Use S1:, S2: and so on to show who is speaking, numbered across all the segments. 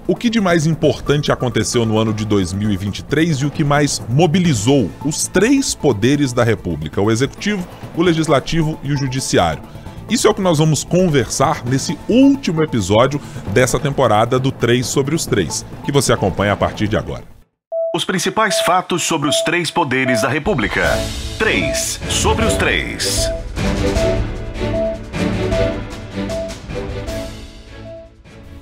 S1: O que de mais importante aconteceu no ano de 2023 e o que mais mobilizou os três poderes da República, o Executivo, o Legislativo e o Judiciário? Isso é o que nós vamos conversar nesse último episódio dessa temporada do 3 sobre os 3, que você acompanha a partir de agora.
S2: Os principais fatos sobre os três poderes da República. 3 sobre os 3.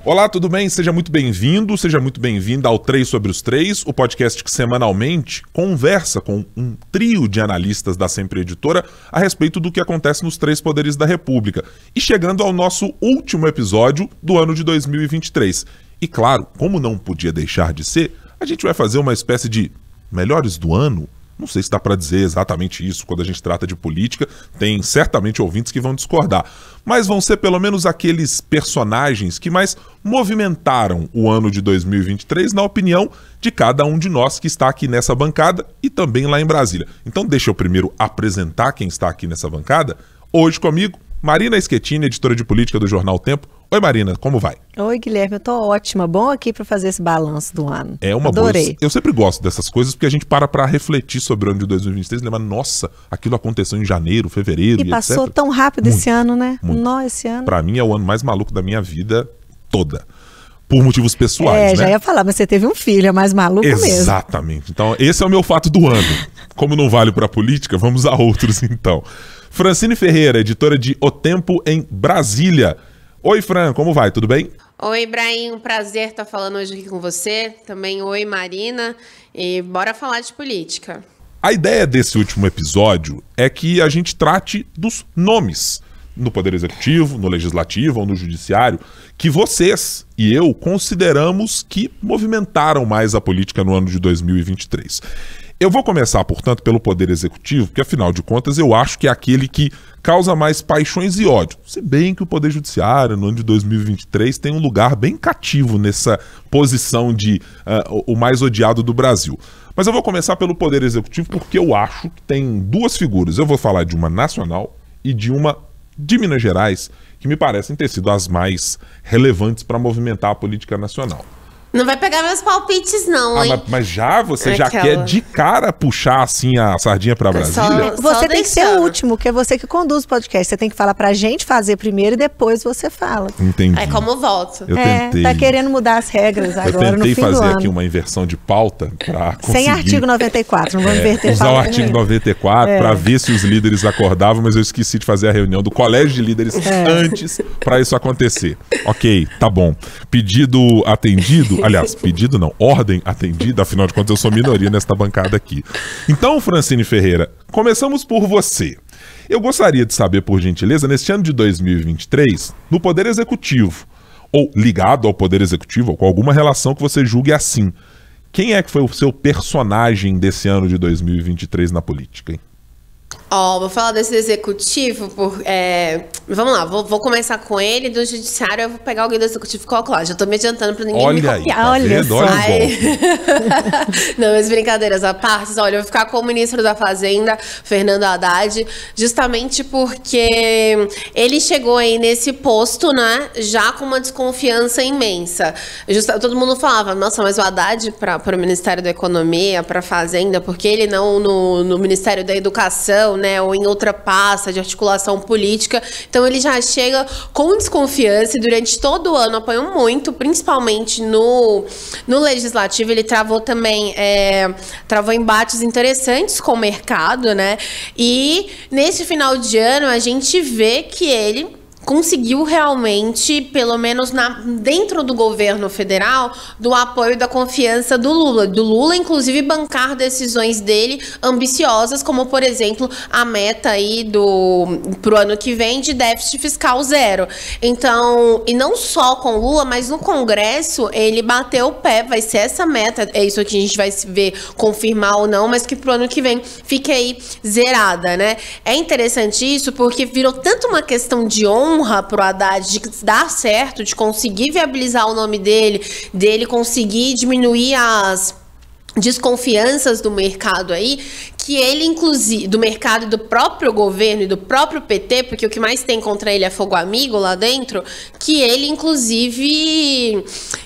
S1: Olá, tudo bem? Seja muito bem-vindo, seja muito bem-vinda ao 3 sobre os 3, o podcast que semanalmente conversa com um trio de analistas da Sempre Editora a respeito do que acontece nos três poderes da República. E chegando ao nosso último episódio do ano de 2023. E claro, como não podia deixar de ser, a gente vai fazer uma espécie de melhores do ano. Não sei se dá para dizer exatamente isso quando a gente trata de política, tem certamente ouvintes que vão discordar, mas vão ser pelo menos aqueles personagens que mais movimentaram o ano de 2023 na opinião de cada um de nós que está aqui nessa bancada e também lá em Brasília. Então deixa eu primeiro apresentar quem está aqui nessa bancada. Hoje comigo, Marina Schettini, editora de política do Jornal Tempo. Oi, Marina, como vai?
S3: Oi, Guilherme, eu tô ótima. Bom aqui para fazer esse balanço do ano.
S1: É uma
S3: Adorei.
S1: boa. Eu sempre gosto dessas coisas porque a gente para refletir sobre o ano de 2023 e lembra, nossa, aquilo aconteceu em janeiro, fevereiro e
S3: passou
S1: etc.
S3: tão rápido
S1: Muito,
S3: esse ano, né?
S1: muito.
S3: Nó, esse ano.
S1: Pra mim é o ano mais maluco da minha vida toda. Por motivos pessoais, né?
S3: Já ia falar, mas você teve um filho, é mais maluco mesmo.
S1: Exatamente. Então, esse é o meu fato do ano. Como não vale pra política, vamos a outros então. Francine Ferreira, editora de O Tempo em Brasília. Oi, Fran, como vai? Tudo bem?
S4: Oi, Ibrahim, um prazer estar falando hoje aqui com você. Também oi, Marina. E bora falar de política.
S1: A ideia desse último episódio é que a gente trate dos nomes no Poder Executivo, no Legislativo ou no Judiciário, que vocês e eu consideramos que movimentaram mais a política no ano de 2023. Eu vou começar, portanto, pelo Poder Executivo, porque, afinal de contas, eu acho que é aquele que causa mais paixões e ódio. Se bem que o Poder Judiciário, no ano de 2023, tem um lugar bem cativo nessa posição de o mais odiado do Brasil. Mas eu vou começar pelo Poder Executivo porque eu acho que tem duas figuras. Eu vou falar de uma nacional e de uma de Minas Gerais, que me parecem ter sido as mais relevantes para movimentar a política nacional.
S4: Não vai pegar meus palpites, não, hein?
S1: Mas já você já quer de cara puxar assim a sardinha pra Brasília?
S3: Você tem que ser o último, que é você que conduz o podcast. Você tem que falar pra gente fazer primeiro e depois você fala.
S1: Entendi.
S4: É como voto.
S1: Eu tentei.
S3: Tá querendo mudar as regras agora no fim do ano.
S1: Eu tentei fazer aqui uma inversão de pauta pra conseguir...
S3: Sem artigo 94, não vamos inverter
S1: usar
S3: pauta.
S1: Usar o artigo 94 pra ver se os líderes acordavam, mas eu esqueci de fazer a reunião do colégio de líderes antes pra isso acontecer. Ok, tá bom. Pedido atendido, aliás, pedido não, ordem atendida, afinal de contas eu sou minoria nesta bancada aqui. Então, Francine Ferreira, começamos por você. Eu gostaria de saber, por gentileza, neste ano de 2023, no Poder Executivo, ou ligado ao Poder Executivo, ou com alguma relação que você julgue assim, quem é que foi o seu personagem desse ano de 2023 na política, hein?
S4: Vou falar desse executivo, vamos lá, vou começar com ele, do judiciário eu vou pegar alguém do executivo e colocar lá, já tô me adiantando pra ninguém me copiar.
S1: Tá
S3: olha
S1: só.
S4: Não, mas brincadeiras à parte, olha, eu vou ficar com o ministro da Fazenda, Fernando Haddad, justamente porque ele chegou aí nesse posto, né, já com uma desconfiança imensa. Todo mundo falava, nossa, mas o Haddad para o Ministério da Economia, para a Fazenda, porque ele não no Ministério da Educação, né, ou em outra pasta de articulação política. Então ele já chega com desconfiança e durante todo o ano apoiou muito, principalmente no Legislativo. Ele travou também, travou embates interessantes com o mercado, né? E nesse final de ano a gente vê que ele conseguiu realmente, pelo menos dentro do governo federal, do apoio e da confiança do Lula, inclusive bancar decisões dele ambiciosas, como por exemplo a meta aí pro ano que vem de déficit fiscal zero. Então, e não só com Lula, mas no Congresso ele bateu o pé, vai ser essa meta, é isso que a gente vai ver confirmar ou não, mas que pro ano que vem fique aí zerada, né? É interessante isso porque virou tanto uma questão de honra pro Haddad de dar certo, de conseguir viabilizar o nome dele conseguir diminuir as desconfianças do mercado aí, que ele, inclusive, do mercado e do próprio governo e do próprio PT, porque o que mais tem contra ele é fogo amigo lá dentro, que ele, inclusive,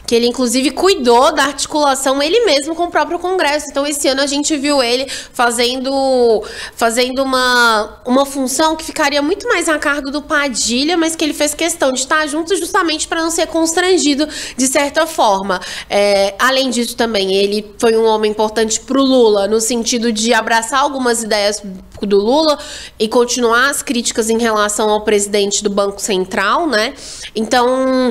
S4: que ele inclusive cuidou da articulação ele mesmo com o próprio Congresso. Então esse ano a gente viu ele fazendo uma função que ficaria muito mais a cargo do Padilha, mas que ele fez questão de estar junto justamente para não ser constrangido de certa forma. Além disso também, ele foi um homem importante para o Lula, no sentido de abraçar algumas ideias do Lula e continuar as críticas em relação ao presidente do Banco Central, né? Então,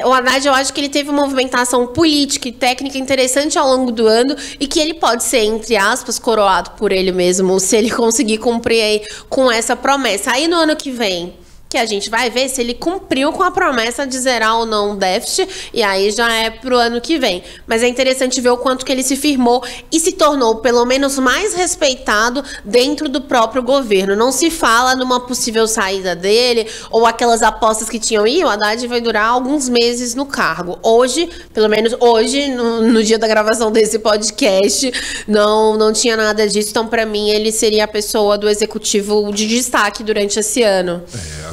S4: o Haddad, eu acho que ele teve uma movimentação política e técnica interessante ao longo do ano e que ele pode ser, entre aspas, coroado por ele mesmo, se ele conseguir cumprir aí com essa promessa. Aí no ano que vem, que a gente vai ver se ele cumpriu com a promessa de zerar ou não o déficit, e aí já é pro ano que vem. Mas é interessante ver o quanto que ele se firmou e se tornou, pelo menos, mais respeitado dentro do próprio governo. Não se fala numa possível saída dele, ou aquelas apostas que tinham, o Haddad vai durar alguns meses no cargo. Hoje, pelo menos hoje, no dia da gravação desse podcast, não tinha nada disso. Então, pra mim, ele seria a pessoa do executivo de destaque durante esse ano.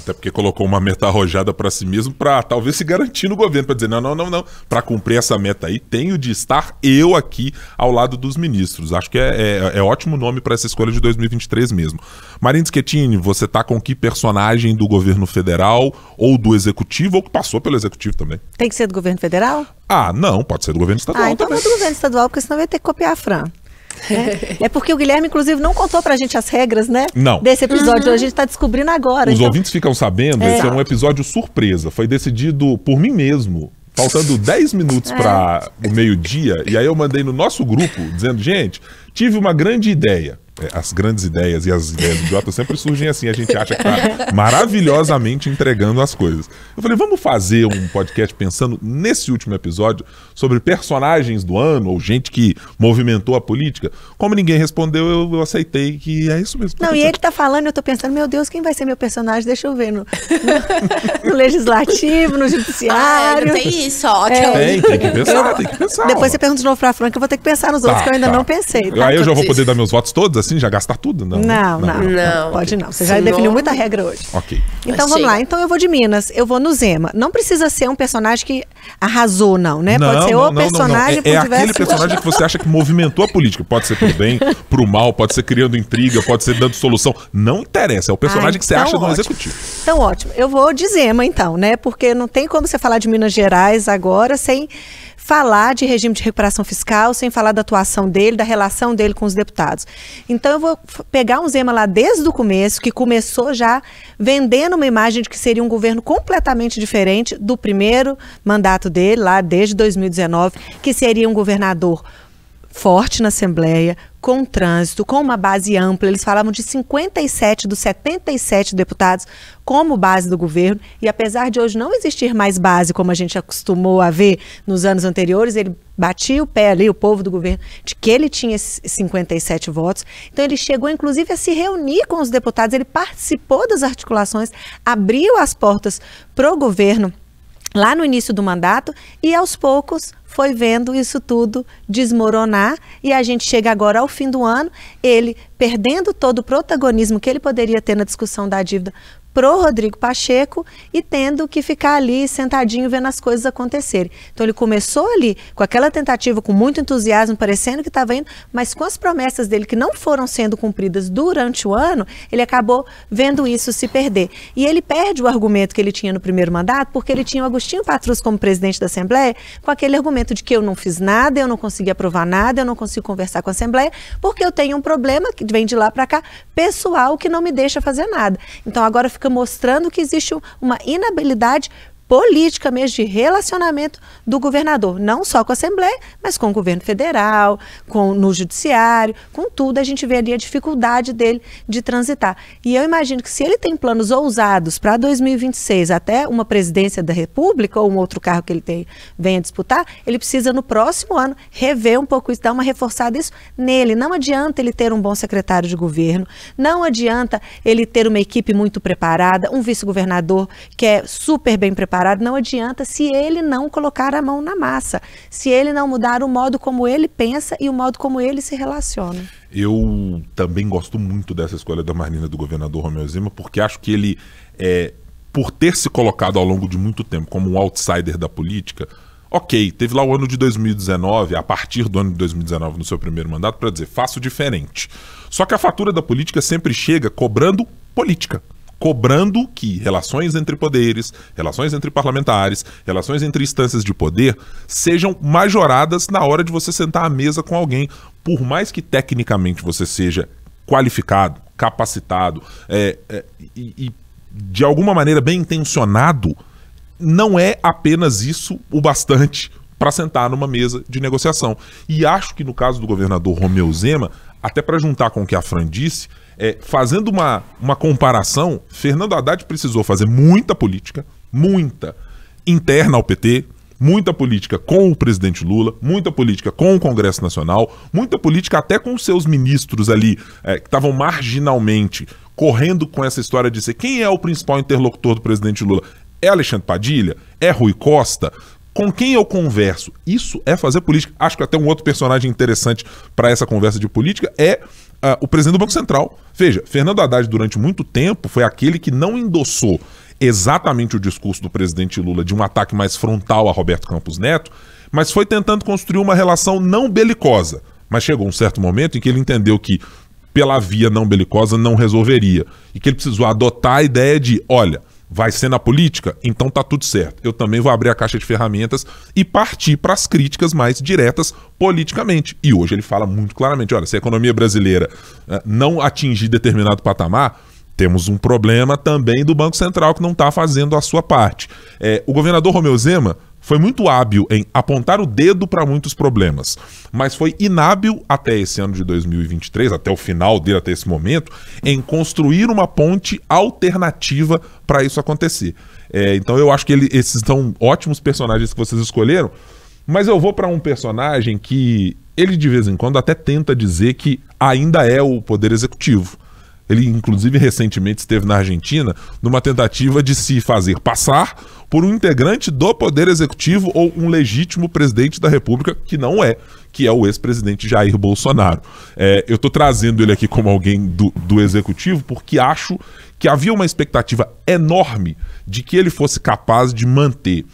S1: Até porque colocou uma meta arrojada para si mesmo para talvez se garantir no governo, para dizer, não. Para cumprir essa meta aí, tenho de estar eu aqui ao lado dos ministros. Acho que é ótimo nome para essa escolha de 2023 mesmo. Marina Schettini, você tá com que personagem do governo federal ou do executivo, ou que passou pelo executivo também?
S3: Tem que ser do governo federal?
S1: Não, pode ser do governo estadual
S3: então
S1: também.
S3: é do governo estadual, porque senão vai ter que copiar a Fran. É porque o Guilherme, inclusive, não contou pra gente as regras, né?
S1: Não.
S3: Desse episódio. Hoje a gente tá descobrindo agora.
S1: Os ouvintes ficam sabendo, esse é um episódio surpresa. Foi decidido por mim mesmo, faltando 10 minutos para o meio-dia. E aí eu mandei no nosso grupo, dizendo, gente, tive uma grande ideia. As grandes ideias e as ideias idiotas sempre surgem assim, a gente acha que tá maravilhosamente entregando as coisas. Eu falei, vamos fazer um podcast pensando nesse último episódio sobre personagens do ano, ou gente que movimentou a política. Como ninguém respondeu, eu aceitei que é isso mesmo.
S3: Não, e ele tá falando, eu tô pensando, meu Deus, quem vai ser meu personagem? Deixa eu ver no legislativo, no judiciário.
S4: Não tem isso, ó.
S1: Tem que pensar, tem que pensar.
S3: Depois você pergunta de novo pra Fran, que eu vou ter que pensar nos outros, que eu ainda não pensei. Tá?
S1: Aí eu já vou poder dar meus votos todos, assim, já gastar tudo? Não,
S3: pode não. Você já definiu muita regra hoje.
S1: Ok.
S3: Então vamos lá. Então eu vou de Minas, eu vou no Zema. Não precisa ser um personagem que arrasou, não, né? Pode ser o personagem por diversos...
S1: aquele personagem que você acha que movimentou a política. Pode ser pro bem, pro mal, pode ser criando intriga, pode ser dando solução. Não interessa, é o personagem que você acha no executivo.
S3: Então ótimo. Eu vou de Zema, então, né? Porque não tem como você falar de Minas Gerais agora sem falar de regime de recuperação fiscal, sem falar da atuação dele, da relação dele com os deputados. Então eu vou pegar um Zema lá desde o começo, que começou já vendendo uma imagem de que seria um governo completamente diferente do primeiro mandato dele, lá desde 2019, que seria um governador forte na Assembleia, com trânsito, com uma base ampla. Eles falavam de 57 dos 77 deputados como base do governo, e apesar de hoje não existir mais base, como a gente acostumou a ver nos anos anteriores, ele batia o pé ali, o povo do governo, de que ele tinha esses 57 votos. Então ele chegou, inclusive, a se reunir com os deputados, ele participou das articulações, abriu as portas para o governo lá no início do mandato, e aos poucos foi vendo isso tudo desmoronar, e a gente chega agora ao fim do ano, ele perdendo todo o protagonismo que ele poderia ter na discussão da dívida pro Rodrigo Pacheco e tendo que ficar ali sentadinho vendo as coisas acontecerem. Então ele começou ali com aquela tentativa, com muito entusiasmo, parecendo que estava indo, mas com as promessas dele que não foram sendo cumpridas durante o ano, ele acabou vendo isso se perder. E ele perde o argumento que ele tinha no primeiro mandato, porque ele tinha o Agostinho Patrus como presidente da Assembleia, com aquele argumento de que eu não fiz nada, eu não consegui aprovar nada, eu não consigo conversar com a Assembleia, porque eu tenho um problema que vem de lá para cá, pessoal, que não me deixa fazer nada. Então agora fica mostrando que existe uma inabilidade política mesmo de relacionamento do governador, não só com a Assembleia, mas com o governo federal, no judiciário, com tudo. A gente vê ali a dificuldade dele de transitar. E eu imagino que se ele tem planos ousados para 2026, até uma presidência da República ou um outro cargo que ele venha disputar, ele precisa no próximo ano rever um pouco isso, dar uma reforçada isso nele. Não adianta ele ter um bom secretário de governo, não adianta ele ter uma equipe muito preparada, um vice-governador que é super bem preparado, não adianta se ele não colocar a mão na massa, se ele não mudar o modo como ele pensa e o modo como ele se relaciona.
S1: Eu também gosto muito dessa escolha da Marina do governador Romeu Zema, porque acho que ele, por ter se colocado ao longo de muito tempo como um outsider da política, Ok, teve lá o ano de 2019, a partir do ano de 2019, no seu primeiro mandato, para dizer, faço diferente. Só que a fatura da política sempre chega cobrando política. Cobrando que relações entre poderes, relações entre parlamentares, relações entre instâncias de poder sejam majoradas na hora de você sentar à mesa com alguém. Por mais que tecnicamente você seja qualificado, capacitado e de alguma maneira bem intencionado, não é apenas isso o bastante para sentar numa mesa de negociação. E acho que no caso do governador Romeu Zema, até para juntar com o que a Fran disse, fazendo uma comparação, Fernando Haddad precisou fazer muita política, muita, interna ao PT, muita política com o presidente Lula, muita política com o Congresso Nacional, muita política até com os seus ministros ali, que estavam marginalmente correndo com essa história de ser quem é o principal interlocutor do presidente Lula. É Alexandre Padilha? É Rui Costa? Com quem eu converso? Isso é fazer política. Acho que até um outro personagem interessante para essa conversa de política é o presidente do Banco Central. Veja, Fernando Haddad durante muito tempo foi aquele que não endossou exatamente o discurso do presidente Lula de um ataque mais frontal a Roberto Campos Neto, mas foi tentando construir uma relação não belicosa. Mas chegou um certo momento em que ele entendeu que pela via não belicosa não resolveria. E que ele precisou adotar a ideia de, olha, vai ser na política? Então tá tudo certo. Eu também vou abrir a caixa de ferramentas e partir para as críticas mais diretas politicamente. E hoje ele fala muito claramente, olha, se a economia brasileira não atingir determinado patamar, temos um problema também do Banco Central que não está fazendo a sua parte. O governador Romeu Zema foi muito hábil em apontar o dedo para muitos problemas, mas foi inábil até esse ano de 2023, até o final dele, até esse momento, em construir uma ponte alternativa para isso acontecer. Então eu acho que esses são ótimos personagens que vocês escolheram, mas eu vou para um personagem que ele de vez em quando até tenta dizer que ainda é o poder executivo. Ele, inclusive, recentemente esteve na Argentina numa tentativa de se fazer passar por um integrante do Poder Executivo ou um legítimo presidente da República, que não é, que é o ex-presidente Jair Bolsonaro. Eu estou trazendo ele aqui como alguém do Executivo porque acho que havia uma expectativa enorme de que ele fosse capaz de manter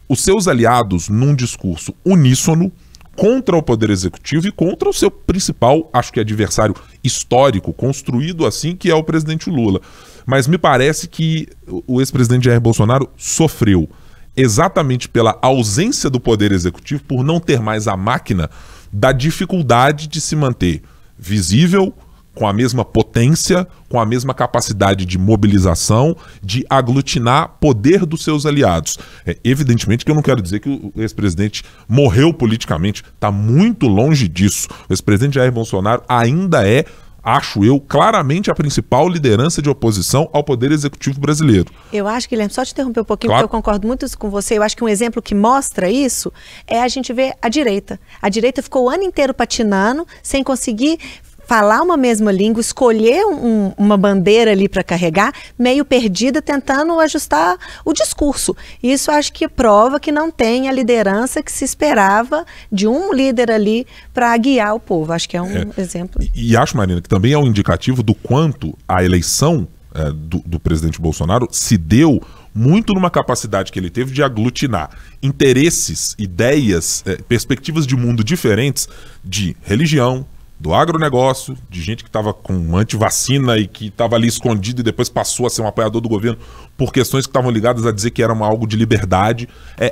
S1: os seus aliados num discurso uníssono contra o Poder Executivo e contra o seu principal, acho que adversário histórico, construído assim, que é o presidente Lula. Mas me parece que o ex-presidente Jair Bolsonaro sofreu exatamente pela ausência do Poder Executivo, por não ter mais a máquina da dificuldade de se manter visível, com a mesma potência, com a mesma capacidade de mobilização, de aglutinar poder dos seus aliados. Evidentemente que eu não quero dizer que o ex-presidente morreu politicamente, está muito longe disso. O ex-presidente Jair Bolsonaro ainda é, acho eu, claramente a principal liderança de oposição ao Poder Executivo brasileiro.
S3: Eu acho, Guilherme, só te interromper um pouquinho,
S1: claro,
S3: porque eu concordo muito com você. Eu acho que um exemplo que mostra isso é a gente ver a direita. A direita ficou o ano inteiro patinando, sem conseguir falar uma mesma língua, escolher uma bandeira ali para carregar, meio perdida, tentando ajustar o discurso. Isso acho que prova que não tem a liderança que se esperava de um líder ali para guiar o povo. Acho que é um exemplo.
S1: E acho, Marina, que também é um indicativo do quanto a eleição do presidente Bolsonaro se deu muito numa capacidade que ele teve de aglutinar interesses, ideias, perspectivas de mundo diferentes de religião, do agronegócio, de gente que estava com antivacina e que estava ali escondido e depois passou a ser um apoiador do governo por questões que estavam ligadas a dizer que era algo de liberdade.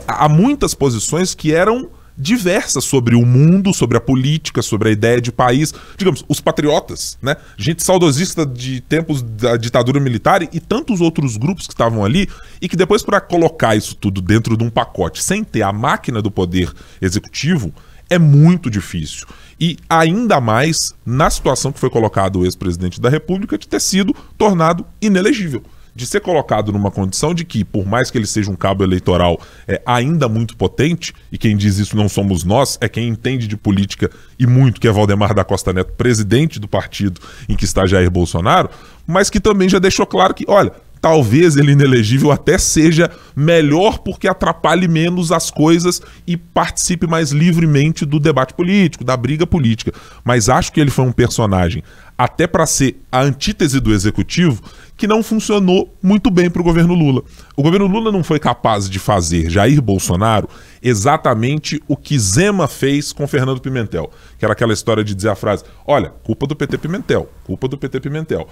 S1: Há muitas posições que eram diversas sobre o mundo, sobre a política, sobre a ideia de país. Digamos, os patriotas, né? Gente saudosista de tempos da ditadura militar e tantos outros grupos que estavam ali e que depois, para colocar isso tudo dentro de um pacote sem ter a máquina do poder executivo, é muito difícil. E ainda mais na situação que foi colocado o ex-presidente da República de ter sido tornado inelegível. De ser colocado numa condição de que, por mais que ele seja um cabo eleitoral ainda muito potente, e quem diz isso não somos nós, é quem entende de política e muito, que é Valdemar da Costa Neto, presidente do partido em que está Jair Bolsonaro, mas que também já deixou claro que, olha, talvez ele inelegível até seja melhor porque atrapalhe menos as coisas e participe mais livremente do debate político, da briga política. Mas acho que ele foi um personagem, até para ser a antítese do executivo, que não funcionou muito bem para o governo Lula. O governo Lula não foi capaz de fazer Jair Bolsonaro exatamente o que Zema fez com Fernando Pimentel, que era aquela história de dizer a frase, olha, culpa do PT Pimentel, culpa do PT Pimentel.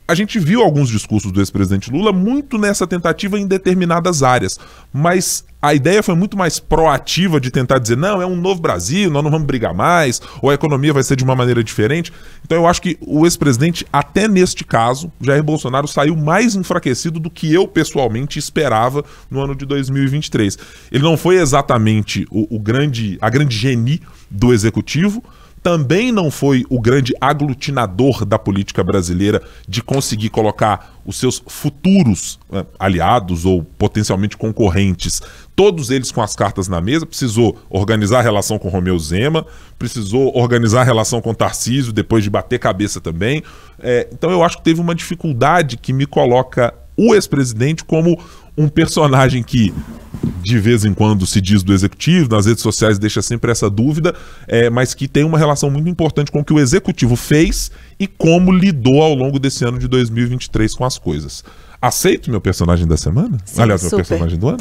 S1: A gente viu alguns discursos do ex-presidente Lula muito nessa tentativa em determinadas áreas, mas a ideia foi muito mais proativa de tentar dizer, não, é um novo Brasil, nós não vamos brigar mais, ou a economia vai ser de uma maneira diferente. Então eu acho que o ex-presidente, até neste caso, Jair Bolsonaro saiu mais enfraquecido do que eu pessoalmente esperava no ano de 2023. Ele não foi exatamente a grande genie do executivo, também não foi o grande aglutinador da política brasileira de conseguir colocar os seus futuros aliados ou potencialmente concorrentes, todos eles com as cartas na mesa. Precisou organizar a relação com Romeu Zema, precisou organizar a relação com Tarcísio, depois de bater cabeça também. Então eu acho que teve uma dificuldade que me coloca o ex-presidente como um personagem que de vez em quando se diz do executivo, nas redes sociais deixa sempre essa dúvida, mas que tem uma relação muito importante com o que o executivo fez e como lidou ao longo desse ano de 2023 com as coisas. Aceito meu personagem da semana?
S3: Sim,
S1: aliás,
S3: super.
S1: Meu personagem do ano?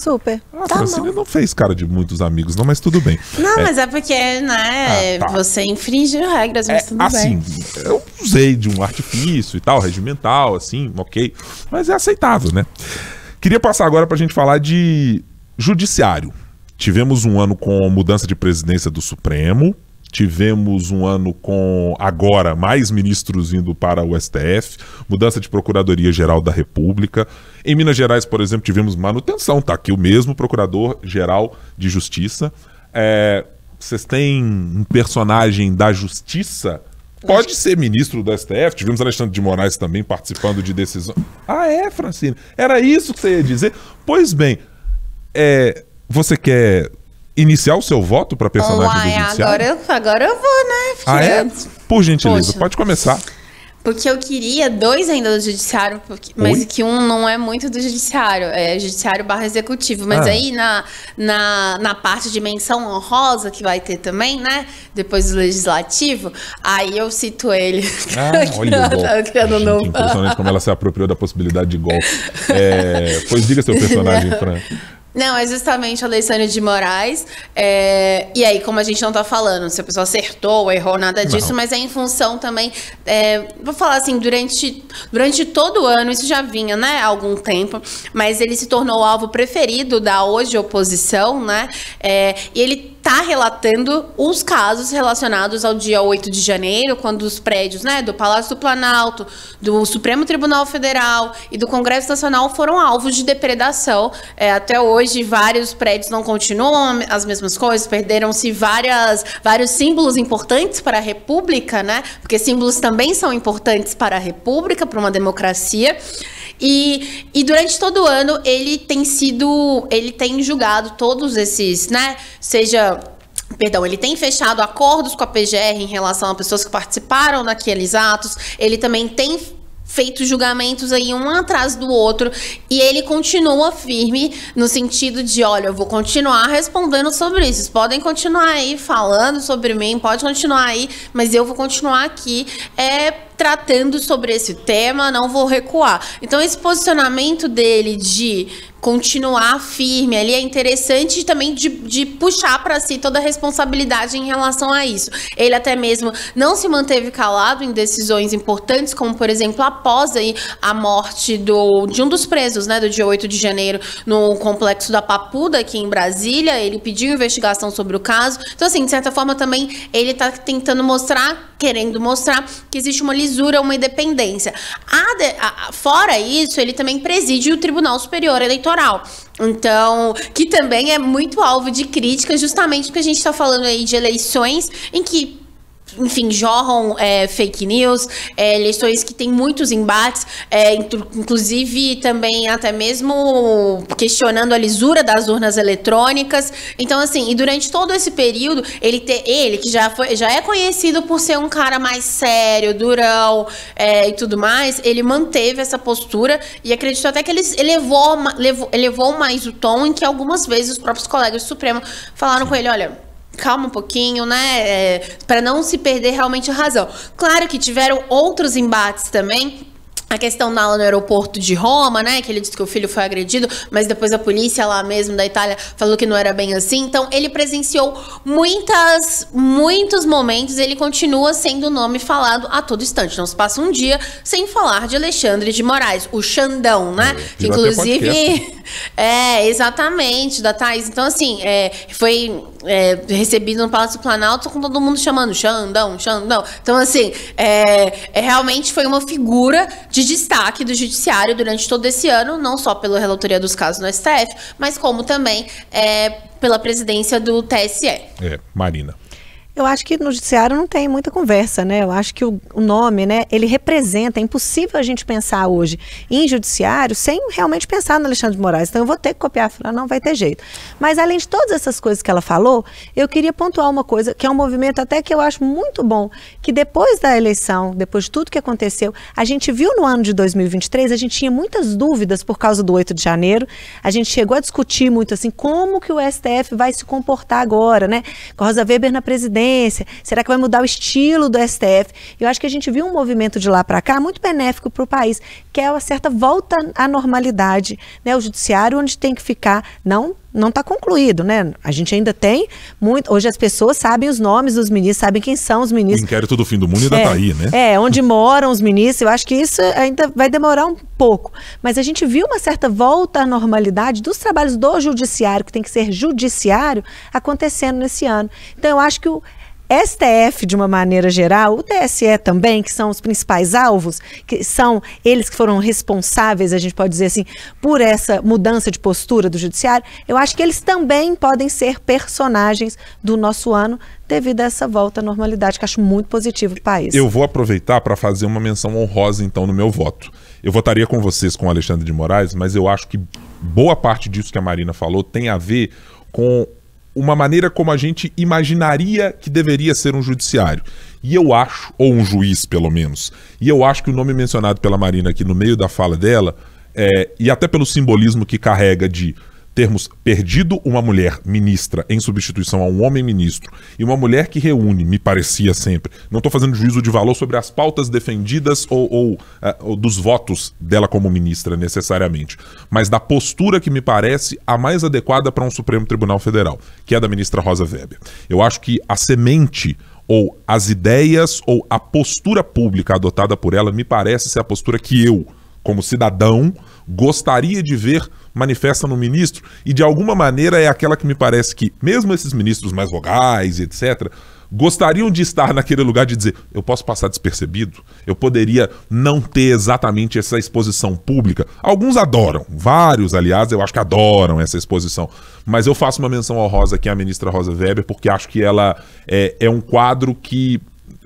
S3: Super.
S1: A Francine não fez cara de muitos amigos, não, mas tudo bem.
S4: Não, mas é porque, né,
S1: tá.
S4: Você infringiu regras, mas tudo
S1: assim,
S4: bem.
S1: Eu usei de um artifício e tal, regimental, assim, ok. Mas é aceitável, né? Queria passar agora pra gente falar de judiciário. Tivemos um ano com mudança de presidência do Supremo, tivemos um ano com, agora, mais ministros indo para o STF, mudança de Procuradoria-Geral da República. Em Minas Gerais, por exemplo, tivemos manutenção, tá aqui o mesmo Procurador-Geral de Justiça. Vocês têm um personagem da Justiça? Pode ser ministro do STF, tivemos Alexandre de Moraes também participando de decisões. Ah, Francine? Era isso que você ia dizer? Pois bem, você quer iniciar o seu voto para personagem do judiciário?
S4: Agora eu vou, né? Porque
S1: Por gentileza,
S4: Poxa.
S1: Pode começar.
S4: Porque eu queria 2 ainda do judiciário, mas que um não é muito do judiciário, é judiciário / executivo. Mas aí na parte de menção honrosa que vai ter também, né? Depois do legislativo, aí eu cito ele.
S1: Olha o golpe. Impressionante como ela se apropriou da possibilidade de golpe. Pois diga seu personagem, Fran.
S4: Não, é justamente o Alexandre de Moraes. E aí, como a gente não tá falando se a pessoa acertou ou errou, nada disso, mas é em função também. Vou falar assim, durante todo o ano, isso já vinha, né, há algum tempo, mas ele se tornou o alvo preferido da hoje oposição, né? E ele tá relatando os casos relacionados ao dia 8 de janeiro, quando os prédios, né, do Palácio do Planalto, do Supremo Tribunal Federal e do Congresso Nacional foram alvos de depredação. Até hoje, vários prédios não continuam as mesmas coisas, perderam-se vários símbolos importantes para a República, né? Porque símbolos também são importantes para a República, para uma democracia. E durante todo o ano ele tem julgado todos esses, né? Ele tem fechado acordos com a PGR em relação a pessoas que participaram daqueles atos. Ele também tem feito julgamentos aí um atrás do outro, e ele continua firme no sentido de, olha, eu vou continuar respondendo sobre isso, vocês podem continuar aí falando sobre mim, pode continuar aí, mas eu vou continuar aqui tratando sobre esse tema, não vou recuar. Então esse posicionamento dele de continuar firme ali é interessante também de puxar para si toda a responsabilidade em relação a isso. Ele até mesmo não se manteve calado em decisões importantes, como por exemplo após aí a morte de um dos presos, né, do dia 8 de janeiro no complexo da Papuda aqui em Brasília. Ele pediu investigação sobre o caso. Então assim, de certa forma também ele está querendo mostrar que existe uma lisura, uma independência. Fora isso, ele também preside o Tribunal Superior Eleitoral. Então, que também é muito alvo de crítica, justamente porque a gente está falando aí de eleições em que enfim, jorram fake news, eleições que tem muitos embates, inclusive também até mesmo questionando a lisura das urnas eletrônicas. Então, assim, e durante todo esse período, ele que já é conhecido por ser um cara mais sério, durão e tudo mais, ele manteve essa postura e acredito até que ele elevou mais o tom, em que algumas vezes os próprios colegas do Supremo falaram com ele, olha, calma um pouquinho, né, para não se perder realmente a razão. Claro que tiveram outros embates também, a questão lá no aeroporto de Roma, né, que ele disse que o filho foi agredido, mas depois a polícia lá mesmo da Itália falou que não era bem assim. Então, ele presenciou muitos momentos, ele continua sendo o nome falado a todo instante. Não se passa um dia sem falar de Alexandre de Moraes, o Xandão, né, que inclusive... exatamente, da Thaís. Então, assim, foi recebido no Palácio do Planalto com todo mundo chamando Xandão, Xandão. Então, assim, realmente foi uma figura de destaque do judiciário durante todo esse ano, não só pela relatoria dos casos no STF, mas como também pela presidência do TSE.
S1: Marina.
S3: Eu acho que no judiciário não tem muita conversa, né? Eu acho que o nome, né, ele representa, é impossível a gente pensar hoje em judiciário sem realmente pensar no Alexandre de Moraes. Então eu vou ter que copiar, falar, não vai ter jeito. Mas além de todas essas coisas que ela falou, eu queria pontuar uma coisa, que é um movimento até que eu acho muito bom, que depois da eleição, depois de tudo que aconteceu, a gente viu no ano de 2023, a gente tinha muitas dúvidas por causa do 8 de janeiro, a gente chegou a discutir muito assim, como que o STF vai se comportar agora, né? Com a Rosa Weber na presidência, será que vai mudar o estilo do STF? Eu acho que a gente viu um movimento de lá para cá muito benéfico para o país, que é uma certa volta à normalidade, né? O judiciário onde tem que ficar, não está concluído, né? A gente ainda tem muito, hoje as pessoas sabem os nomes dos ministros, sabem quem são os ministros.
S1: O inquérito do fim do mundo ainda está aí, né?
S3: Onde moram os ministros, eu acho que isso ainda vai demorar um pouco. Mas a gente viu uma certa volta à normalidade dos trabalhos do judiciário, que tem que ser judiciário, acontecendo nesse ano. Então eu acho que o STF, de uma maneira geral, o TSE também, que são os principais alvos, que são eles que foram responsáveis, a gente pode dizer assim, por essa mudança de postura do judiciário, eu acho que eles também podem ser personagens do nosso ano, devido a essa volta à normalidade, que eu acho muito positivo para o país.
S1: Eu vou aproveitar para fazer uma menção honrosa, então, no meu voto. Eu votaria com vocês com o Alexandre de Moraes, mas eu acho que boa parte disso que a Marina falou tem a ver com uma maneira como a gente imaginaria que deveria ser um judiciário. E eu acho, ou um juiz pelo menos, e eu acho que o nome mencionado pela Marina aqui no meio da fala dela, e até pelo simbolismo que carrega de termos perdido uma mulher ministra em substituição a um homem ministro e uma mulher que reúne, me parecia sempre, não estou fazendo juízo de valor sobre as pautas defendidas ou dos votos dela como ministra necessariamente, mas da postura que me parece a mais adequada para um Supremo Tribunal Federal, que é a da ministra Rosa Weber. Eu acho que a semente ou as ideias ou a postura pública adotada por ela me parece ser a postura que eu, como cidadão, gostaria de ver manifesta no ministro, e de alguma maneira é aquela que me parece que, mesmo esses ministros mais vogais e etc., gostariam de estar naquele lugar de dizer, eu posso passar despercebido, eu poderia não ter exatamente essa exposição pública. Alguns adoram, vários, aliás, eu acho que adoram essa exposição, mas eu faço uma menção honrosa aqui à ministra Rosa Weber, porque acho que ela é um quadro que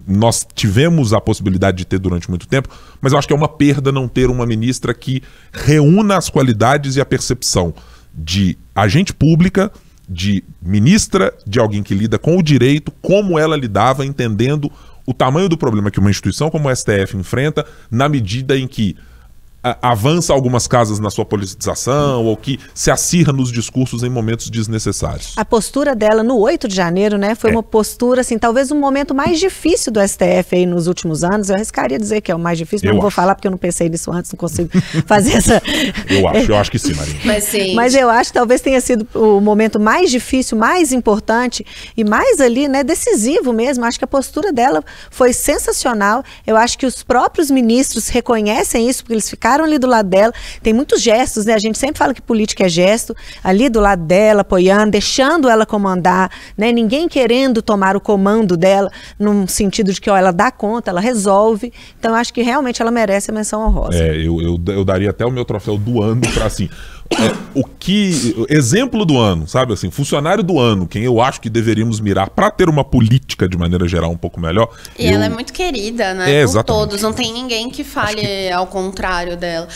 S1: nós tivemos a possibilidade de ter durante muito tempo, mas eu acho que é uma perda não ter uma ministra que reúna as qualidades e a percepção de agente pública, de ministra, de alguém que lida com o direito, como ela lidava, entendendo o tamanho do problema que uma instituição como o STF enfrenta, na medida em que avança algumas casas na sua politização ou que se acirra nos discursos em momentos desnecessários. A
S3: postura dela no 8 de janeiro, né, foi uma postura, assim, talvez um momento mais difícil do STF aí nos últimos anos. Eu arriscaria dizer que é o mais difícil, mas não vou falar porque eu não pensei nisso antes, não consigo fazer essa...
S1: Eu acho que sim, Marina.
S3: Mas eu acho que talvez tenha sido o momento mais difícil, mais importante e mais ali, né, decisivo mesmo. Acho que a postura dela foi sensacional. Eu acho que os próprios ministros reconhecem isso, porque eles ficaram ali do lado dela, tem muitos gestos, né? A gente sempre fala que política é gesto, ali do lado dela, apoiando, deixando ela comandar, né? Ninguém querendo tomar o comando dela, num sentido de que, ó, ela dá conta, ela resolve. Então, eu acho que realmente ela merece a menção honrosa.
S1: Eu daria até o meu troféu do ano para, assim, exemplo do ano, sabe assim, funcionário do ano, quem eu acho que deveríamos mirar para ter uma política de maneira geral um pouco melhor.
S4: E ela é muito querida, né? Por
S1: exatamente.
S4: todos, não tem ninguém que fale ao contrário dela.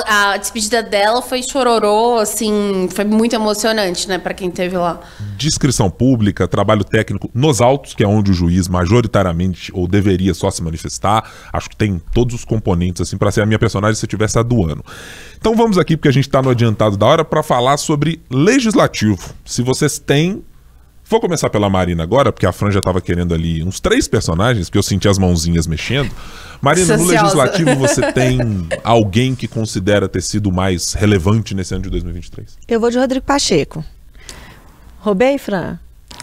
S4: A despedida dela foi chororô, assim, foi muito emocionante, né, para quem teve lá.
S1: Descrição pública, trabalho técnico nos autos, que é onde o juiz majoritariamente ou deveria só se manifestar. Acho que tem todos os componentes assim para ser a minha personagem se eu tivesse a do ano. Então vamos aqui, porque a gente está no adiantado da hora, para falar sobre legislativo. Se vocês têm... Vou começar pela Marina agora, porque a Fran já estava querendo ali uns 3 personagens, que eu senti as mãozinhas mexendo. Marina, no legislativo você tem alguém que considera ter sido mais relevante nesse ano de 2023?
S3: Eu vou de Rodrigo Pacheco. Roubei, Fran?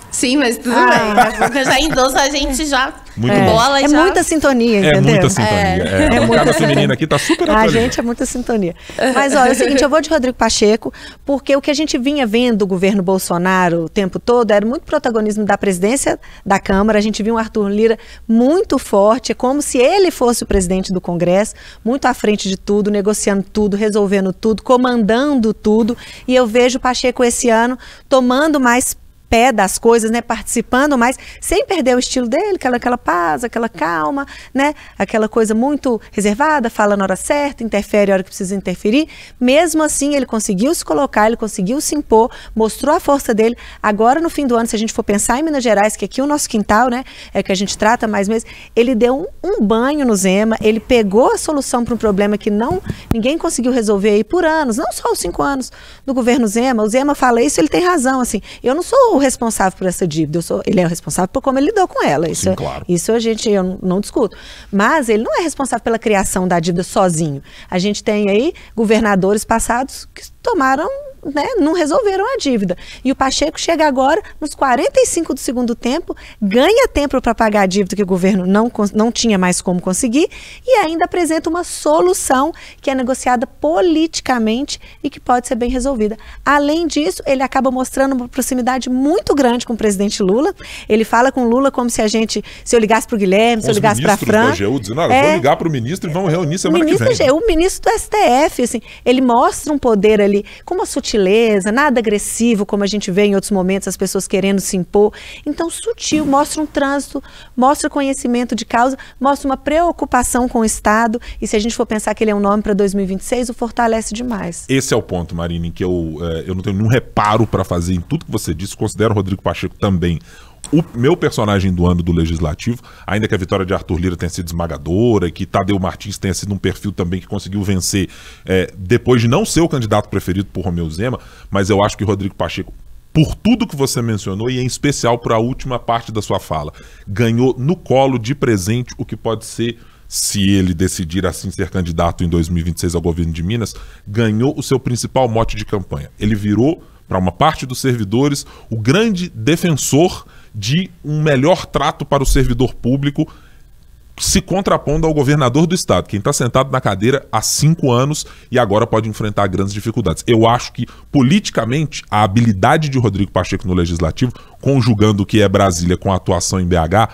S4: Sim, mas tudo bem. Porque já endossa a gente já.
S1: Muito bom.
S4: Bola
S3: é
S4: já.
S3: muita sintonia, entendeu?
S1: É muita sintonia. A bancada feminina aqui tá super atualizada.
S3: A gente é muita sintonia. Mas olha, é o seguinte, eu vou de Rodrigo Pacheco, porque o que a gente vinha vendo do governo Bolsonaro o tempo todo era muito protagonismo da presidência da Câmara. A gente viu um Arthur Lira muito forte, é como se ele fosse o presidente do Congresso, muito à frente de tudo, negociando tudo, resolvendo tudo, comandando tudo. E eu vejo o Pacheco esse ano tomando mais pé das coisas, né, participando mais, sem perder o estilo dele, aquela paz, aquela calma, né, aquela coisa muito reservada, fala na hora certa, interfere a hora que precisa interferir. Mesmo assim, ele conseguiu se colocar, ele conseguiu se impor, mostrou a força dele. Agora, no fim do ano, se a gente for pensar em Minas Gerais, que aqui é o nosso quintal, né, é que a gente trata mais mesmo, ele deu um banho no Zema, ele pegou a solução para um problema que ninguém conseguiu resolver aí por anos, não só os 5 anos do governo Zema. O Zema fala isso, ele tem razão, assim, eu não sou o responsável por essa dívida, ele é o responsável por como ele lidou com ela. Isso,
S1: sim, claro.
S3: Isso eu não discuto. Mas ele não é responsável pela criação da dívida sozinho. A gente tem aí governadores passados que tomaram, né, não resolveram a dívida. E o Pacheco chega agora, nos 45 do segundo tempo, ganha tempo para pagar a dívida que o governo não tinha mais como conseguir e ainda apresenta uma solução que é negociada politicamente e que pode ser bem resolvida. Além disso, ele acaba mostrando uma proximidade muito grande com o presidente Lula. Ele fala com o Lula como se eu ligasse para o Guilherme, se eu ligasse para a Fran.
S1: Dizendo, vou ligar para o ministro e vamos reunir semana que vem.
S3: O ministro do STF, assim, ele mostra um poder ali com uma sutileza, nada agressivo, como a gente vê em outros momentos, as pessoas querendo se impor. Então, sutil, mostra um trânsito, mostra conhecimento de causa, mostra uma preocupação com o Estado. E se a gente for pensar que ele é um nome para 2026, o fortalece demais.
S1: Esse é o ponto, Marina, em que eu não tenho nenhum reparo para fazer em tudo que você disse. Considero o Rodrigo Pacheco também o meu personagem do ano do Legislativo, ainda que a vitória de Arthur Lira tenha sido esmagadora, que Tadeu Martins tenha sido um perfil também que conseguiu vencer depois de não ser o candidato preferido por Romeu Zema, mas eu acho que Rodrigo Pacheco, por tudo que você mencionou, e em especial por a última parte da sua fala, ganhou no colo de presente o que pode ser, se ele decidir assim ser candidato em 2026 ao governo de Minas, ganhou o seu principal mote de campanha. Ele virou, para uma parte dos servidores, o grande defensor de um melhor trato para o servidor público, se contrapondo ao governador do estado, quem está sentado na cadeira há 5 anos e agora pode enfrentar grandes dificuldades. Eu acho que, politicamente, a habilidade de Rodrigo Pacheco no Legislativo, conjugando o que é Brasília com a atuação em BH,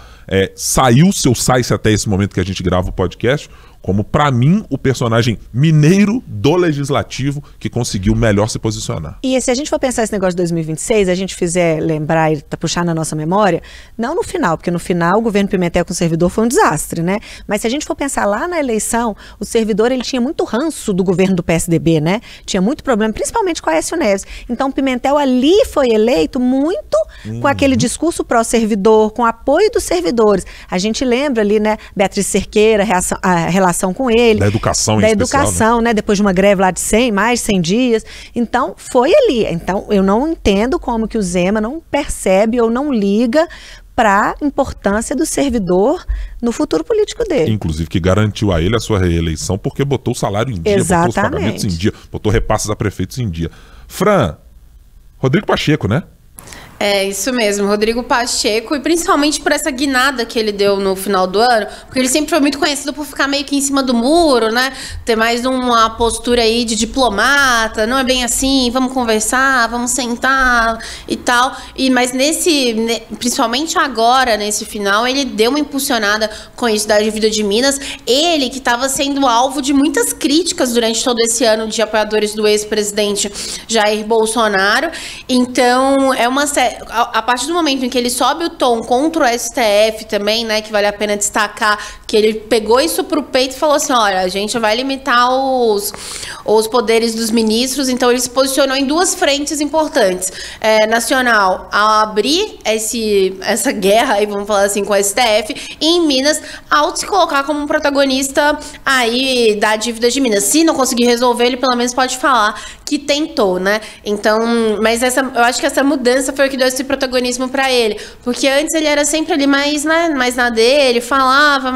S1: sai-se até esse momento que a gente grava o podcast, como, para mim, o personagem mineiro do Legislativo que conseguiu melhor se posicionar.
S3: E se a gente for pensar esse negócio de 2026, a gente fizer lembrar e puxar na nossa memória, não no final, porque no final o governo Pimentel com o servidor foi um desastre, né? Mas se a gente for pensar lá na eleição, o servidor, ele tinha muito ranço do governo do PSDB, né? Tinha muito problema, principalmente com a Aécio Neves. Então o Pimentel ali foi eleito muito com aquele discurso pró-servidor, com apoio dos servidores. A gente lembra ali, né, Beatriz Cerqueira, a relação com ele.
S1: Da educação
S3: em especial, educação, né? Depois de uma greve lá de mais de 100 dias. Então, foi ali. Então, eu não entendo como que o Zema não percebe ou não liga para a importância do servidor no futuro político dele.
S1: Inclusive que garantiu a ele a sua reeleição porque botou o salário em dia,
S3: exatamente,
S1: botou os pagamentos em dia, botou repasses a prefeitos em dia. Fran, Rodrigo Pacheco, né?
S4: É, isso mesmo, Rodrigo Pacheco, e principalmente por essa guinada que ele deu no final do ano, porque ele sempre foi muito conhecido por ficar meio que em cima do muro, né? Ter mais uma postura aí de diplomata, não é bem assim, vamos conversar, vamos sentar e tal. Mas principalmente agora, nesse final, ele deu uma impulsionada com isso da dívida de Minas. Ele que estava sendo alvo de muitas críticas durante todo esse ano de apoiadores do ex-presidente Jair Bolsonaro. Então, a partir do momento em que ele sobe o tom contra o STF também, né, que vale a pena destacar que ele pegou isso pro peito e falou assim, olha, a gente vai limitar os poderes dos ministros, então ele se posicionou em duas frentes importantes. Nacional, ao abrir essa guerra, aí, vamos falar assim, com o STF, e em Minas, ao se colocar como um protagonista aí da dívida de Minas. Se não conseguir resolver, ele pelo menos pode falar que tentou, né? Então, mas eu acho que essa mudança foi o que deu esse protagonismo pra ele, porque antes ele era sempre ali mais na dele, falava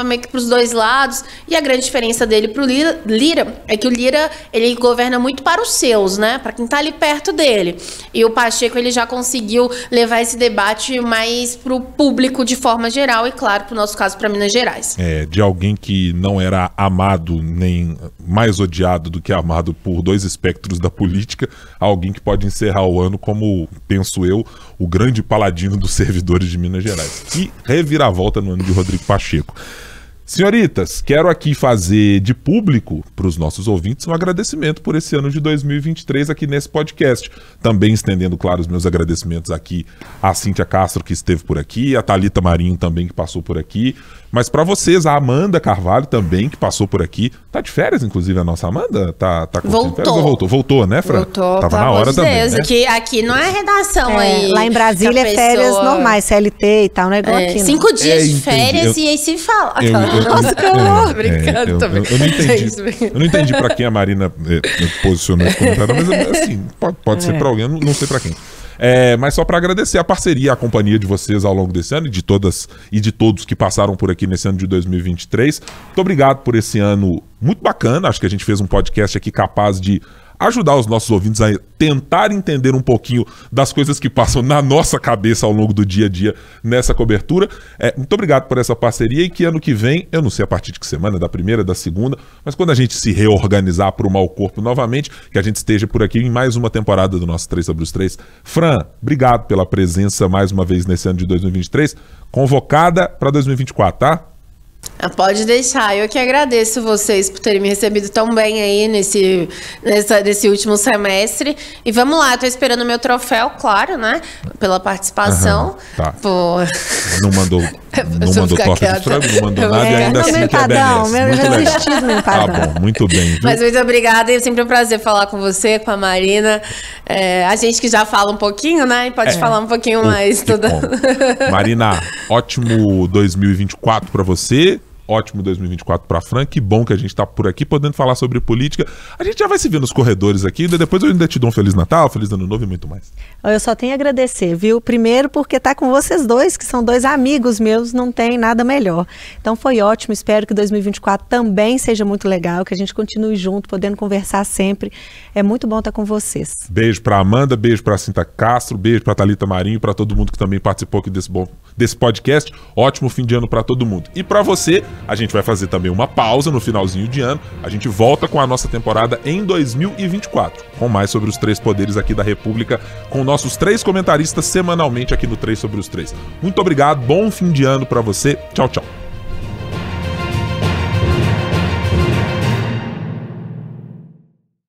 S4: meio que pros dois lados, e a grande diferença dele pro Lira é que o Lira, ele governa muito para os seus, né? Para quem tá ali perto dele. E o Pacheco, ele já conseguiu levar esse debate mais pro público de forma geral e, claro, pro nosso caso, para Minas Gerais.
S1: De alguém que não era amado, nem mais odiado do que amado por dois espectros da política, alguém que pode encerrar o ano como, penso eu, o grande paladino dos servidores de Minas Gerais. Que reviravolta no ano de Rodrigo Pacheco. Senhoritas, quero aqui fazer de público para os nossos ouvintes um agradecimento por esse ano de 2023 aqui nesse podcast. Também estendendo, claro, os meus agradecimentos aqui à Cíntia Castro, que esteve por aqui, a Thalita Marinho também, que passou por aqui. Mas para vocês, a Amanda Carvalho também, que passou por aqui. Tá de férias, inclusive, a nossa Amanda? Tá
S4: voltou.
S1: Férias ou voltou? Voltou, né, Fran?
S4: Voltou,
S1: tava na hora também, né?
S4: Aqui não é redação aí.
S3: Lá em Brasília é férias normais, CLT e tal, não é igual aqui, não.
S4: 5 dias de férias e aí se fala.
S3: Nossa, que horror!
S4: Brincando também.
S1: Eu não entendi pra quem a Marina posicionou esse comentário, mas assim, pode ser pra alguém, não sei pra quem. Mas só para agradecer a parceria, a companhia de vocês ao longo desse ano e de todos que passaram por aqui nesse ano de 2023. Muito obrigado por esse ano muito bacana. Acho que a gente fez um podcast aqui capaz de ajudar os nossos ouvintes a tentar entender um pouquinho das coisas que passam na nossa cabeça ao longo do dia a dia nessa cobertura. Muito obrigado por essa parceria e que ano que vem, eu não sei a partir de que semana, da primeira, da segunda, mas quando a gente se reorganizar para o Mau Corpo novamente, que a gente esteja por aqui em mais uma temporada do nosso 3 sobre os 3. Fran, obrigado pela presença mais uma vez nesse ano de 2023, convocada para 2024, tá?
S4: Pode deixar, eu que agradeço vocês por terem me recebido tão bem aí nesse último semestre. E vamos lá, eu tô esperando o meu troféu, claro, né? Pela participação.
S1: Tá.
S4: Não
S1: mandou torta de frango, não mandou nada e ainda assim que é beleza. Tá bom, muito bem. Viu?
S4: Mas muito obrigada, é sempre um prazer falar com você, com a Marina. A gente que já fala um pouquinho, né? E pode falar um pouquinho mais.
S1: Marina, ótimo 2024 pra você. Ótimo 2024 para a Fran, que bom que a gente está por aqui podendo falar sobre política. A gente já vai se ver nos corredores aqui, depois eu ainda te dou um Feliz Natal, Feliz Ano Novo e muito mais.
S3: Eu só tenho a agradecer, viu? Primeiro porque tá com vocês dois, que são dois amigos meus, não tem nada melhor. Então foi ótimo, espero que 2024 também seja muito legal, que a gente continue junto, podendo conversar sempre. É muito bom estar com vocês.
S1: Beijo para Amanda, beijo para Cíntia Castro, beijo para Thalita Marinho, para todo mundo que também participou aqui desse podcast. Ótimo fim de ano para todo mundo. E para você, a gente vai fazer também uma pausa no finalzinho de ano. A gente volta com a nossa temporada em 2024, com mais sobre os 3 poderes aqui da República, com nossos 3 comentaristas semanalmente aqui no 3 sobre os 3. Muito obrigado, bom fim de ano para você. Tchau, tchau.